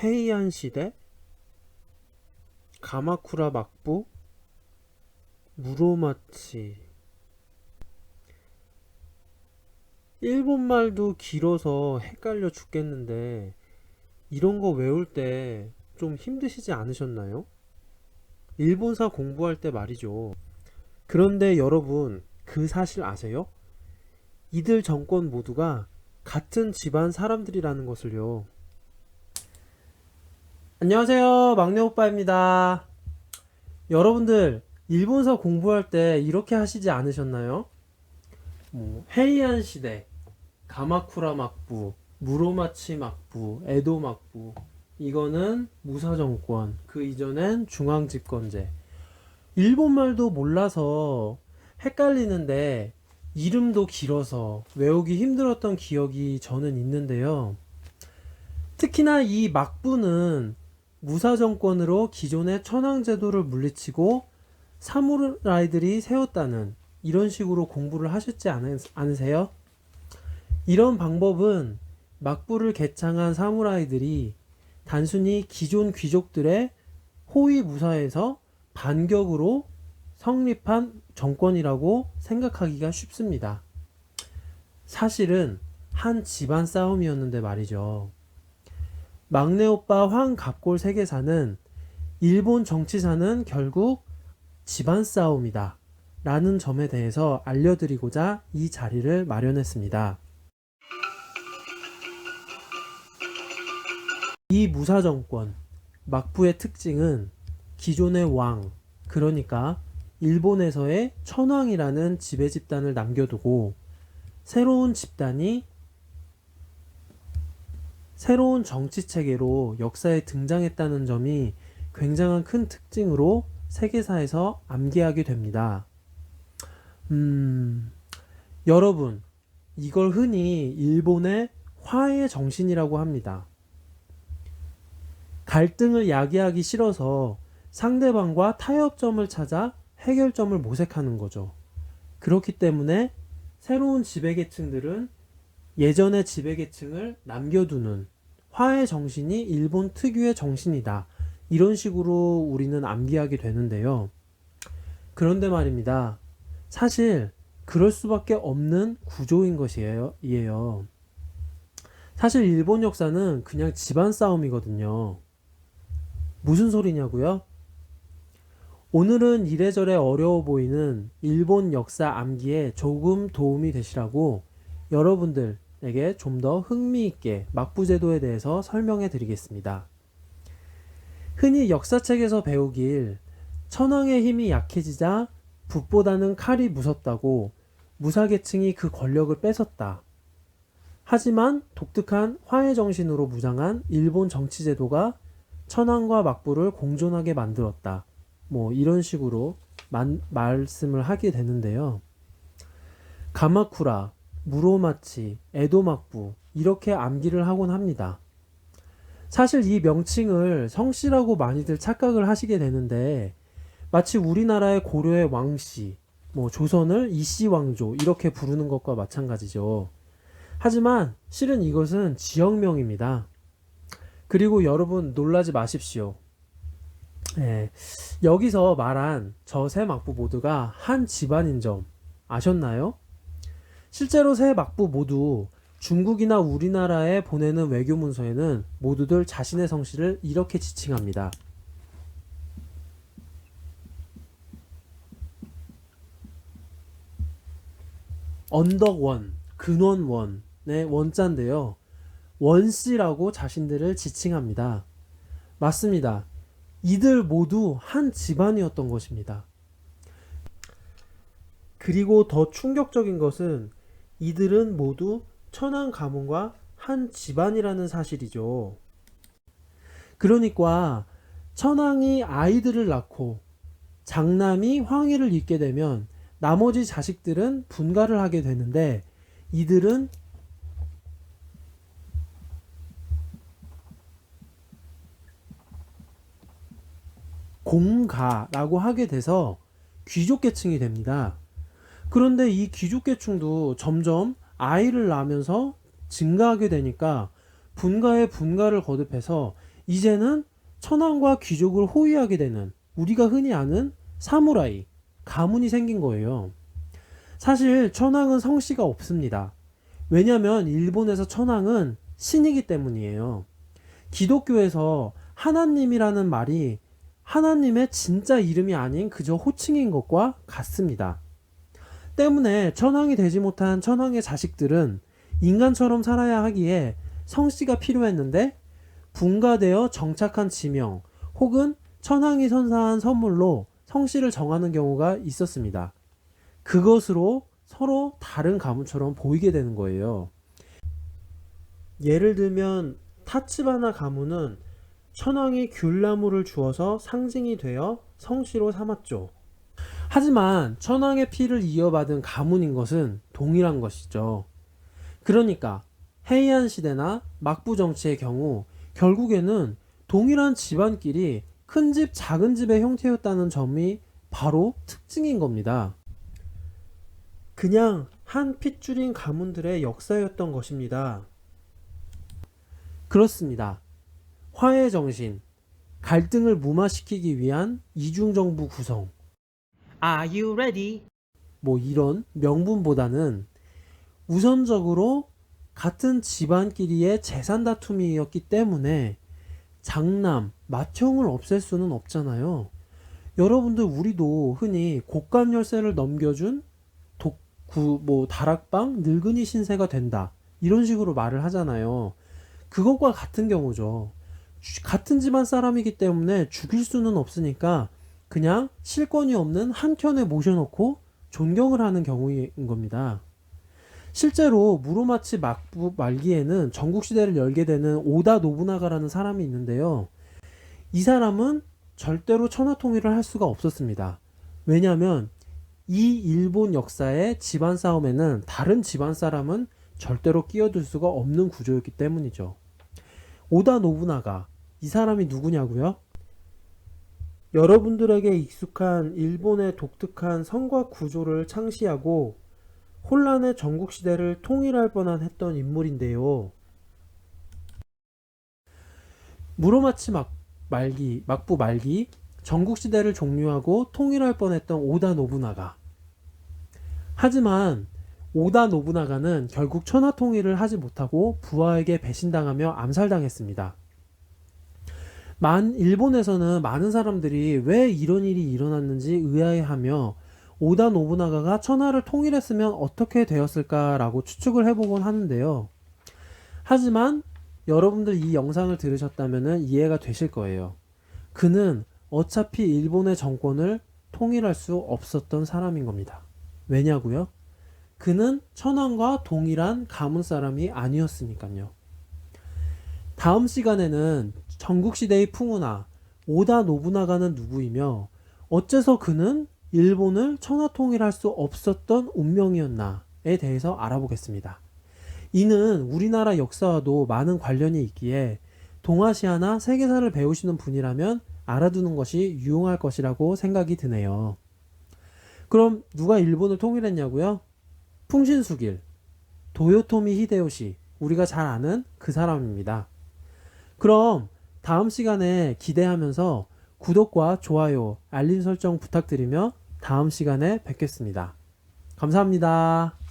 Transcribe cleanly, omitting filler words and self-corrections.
헤이안 시대, 가마쿠라 막부, 무로마치. 일본 말도 길어서 헷갈려 죽겠는데 이런 거 외울 때 좀 힘드시지 않으셨나요? 일본사 공부할 때 말이죠. 그런데 여러분, 그 사실 아세요? 이들 정권 모두가 같은 집안 사람들이라는 것을요. 안녕하세요, 막내 오빠입니다. 여러분들, 일본사 공부할 때 이렇게 하시지 않으셨나요? 헤이안 시대, 가마쿠라 막부, 무로마치 막부, 에도 막부. 이거는 무사 정권, 그 이전엔 중앙 집권제. 일본말도 몰라서 헷갈리는데 이름도 길어서 외우기 힘들었던 기억이 저는 있는데요. 특히나 이 막부는 무사 정권으로 기존의 천황 제도를 물리치고 사무라이들이 세웠다는 이런 식으로 공부를 하셨지 않으세요? 이런 방법은 막부를 개창한 사무라이들이 단순히 기존 귀족들의 호위 무사에서 반격으로 성립한 정권이라고 생각하기가 쉽습니다. 사실은 한 집안 싸움이었는데 말이죠. 막내 오빠 황갑골 세계사는 일본 정치사는 결국 집안 싸움이다 라는 점에 대해서 알려드리고자 이 자리를 마련했습니다. 이 무사정권, 막부의 특징은 기존의 왕, 그러니까 일본에서의 천황이라는 지배 집단을 남겨두고 새로운 집단이 새로운 정치 체계로 역사에 등장했다는 점이 굉장한 큰 특징으로 세계사에서 암기하게 됩니다. 여러분, 이걸 흔히 일본의 화해의 정신이라고 합니다. 갈등을 야기하기 싫어서 상대방과 타협점을 찾아 해결점을 모색하는 거죠. 그렇기 때문에 새로운 지배계층들은 예전의 지배계층을 남겨두는 화해 정신이 일본 특유의 정신이다. 이런 식으로 우리는 암기하게 되는데요. 그런데 말입니다. 사실 그럴 수밖에 없는 구조인 것이에요. 사실 일본 역사는 그냥 집안 싸움이거든요. 무슨 소리냐고요? 오늘은 이래저래 어려워 보이는 일본 역사 암기에 조금 도움이 되시라고 여러분들에게 좀 더 흥미있게 막부제도에 대해서 설명해 드리겠습니다. 흔히 역사책에서 배우길 천황의 힘이 약해지자 북보다는 칼이 무섭다고 무사계층이 그 권력을 뺏었다. 하지만 독특한 화해정신으로 무장한 일본 정치제도가 천황과 막부를 공존하게 만들었다. 이런 식으로 말씀을 하게 되는데요. 가마쿠라, 무로마치, 에도 막부 이렇게 암기를 하곤 합니다. 사실 이 명칭을 성씨라고 많이들 착각을 하시게 되는데 마치 우리나라의 고려의 왕씨, 조선을 이씨 왕조 이렇게 부르는 것과 마찬가지죠. 하지만 실은 이것은 지역명입니다. 그리고 여러분 놀라지 마십시오. 여기서 말한 저 세 막부 모두가 한 집안인 점 아셨나요? 실제로 세 막부 모두 중국이나 우리나라에 보내는 외교 문서에는 모두들 자신의 성씨를 이렇게 지칭합니다. 언덕원, 근원원의 원자인데요. 원씨라고 자신들을 지칭합니다. 맞습니다. 이들 모두 한 집안이었던 것입니다. 그리고 더 충격적인 것은 이들은 모두 천황 가문과 한 집안이라는 사실이죠. 그러니까 천황이 아이들을 낳고 장남이 황위를 잇게 되면 나머지 자식들은 분가를 하게 되는데 이들은 공가라고 하게 돼서 귀족계층이 됩니다. 그런데 이 귀족계층도 점점 아이를 낳으면서 증가하게 되니까 분가에 분가를 거듭해서 이제는 천황과 귀족을 호위하게 되는 우리가 흔히 아는 사무라이, 가문이 생긴 거예요. 사실 천황은 성씨가 없습니다. 왜냐면 일본에서 천황은 신이기 때문이에요. 기독교에서 하나님이라는 말이 하나님의 진짜 이름이 아닌 그저 호칭인 것과 같습니다. 때문에 천황이 되지 못한 천황의 자식들은 인간처럼 살아야 하기에 성씨가 필요했는데 분가되어 정착한 지명 혹은 천황이 선사한 선물로 성씨를 정하는 경우가 있었습니다. 그것으로 서로 다른 가문처럼 보이게 되는 거예요. 예를 들면 타츠바나 가문은 천황이 귤나무를 주어서 상징이 되어 성씨로 삼았죠. 하지만 천황의 피를 이어받은 가문인 것은 동일한 것이죠. 그러니까 헤이안 시대나 막부 정치의 경우 결국에는 동일한 집안끼리 큰 집, 작은 집의 형태였다는 점이 바로 특징인 겁니다. 그냥 한 핏줄인 가문들의 역사였던 것입니다. 그렇습니다. 화해 정신, 갈등을 무마시키기 위한 이중정부 구성, Are you ready? 이런 명분보다는 우선적으로 같은 집안끼리의 재산 다툼이었기 때문에 장남, 맏형을 없앨 수는 없잖아요. 여러분들 우리도 흔히 곡간 열쇠를 넘겨준 다락방 늙은이 신세가 된다 이런 식으로 말을 하잖아요. 그것과 같은 경우죠. 같은 집안 사람이기 때문에 죽일 수는 없으니까 그냥 실권이 없는 한켠에 모셔놓고 존경을 하는 경우인 겁니다. 실제로 무로마치 막부 말기에는 전국시대를 열게 되는 오다 노부나가라는 사람이 있는데요. 이 사람은 절대로 천하통일을 할 수가 없었습니다. 왜냐하면 이 일본 역사의 집안 싸움에는 다른 집안 사람은 절대로 끼어들 수가 없는 구조였기 때문이죠. 오다 노부나가, 이 사람이 누구냐고요? 여러분들에게 익숙한 일본의 독특한 성곽 구조를 창시하고 혼란의 전국시대를 통일할 뻔한 했던 인물인데요. 무로마치 막부 말기 전국시대를 종료하고 통일할 뻔했던 오다 노부나가. 하지만 오다 노부나가는 결국 천하통일을 하지 못하고 부하에게 배신당하며 암살당했습니다. 일본에서는 많은 사람들이 왜 이런 일이 일어났는지 의아해하며 오다 노부나가가 천하를 통일했으면 어떻게 되었을까라고 추측을 해보곤 하는데요. 하지만 여러분들 이 영상을 들으셨다면 이해가 되실 거예요. 그는 어차피 일본의 정권을 통일할 수 없었던 사람인 겁니다. 왜냐고요? 그는 천황과 동일한 가문 사람이 아니었으니까요. 다음 시간에는 전국시대의 풍운하 오다 노부나가는 누구이며 어째서 그는 일본을 천하통일할 수 없었던 운명이었나에 대해서 알아보겠습니다. 이는 우리나라 역사와도 많은 관련이 있기에 동아시아나 세계사를 배우시는 분이라면 알아두는 것이 유용할 것이라고 생각이 드네요. 그럼 누가 일본을 통일했냐고요? 풍신수길, 도요토미 히데요시, 우리가 잘 아는 그 사람입니다. 그럼 다음 시간에 기대하면서 구독과 좋아요, 알림 설정 부탁드리며 다음 시간에 뵙겠습니다. 감사합니다.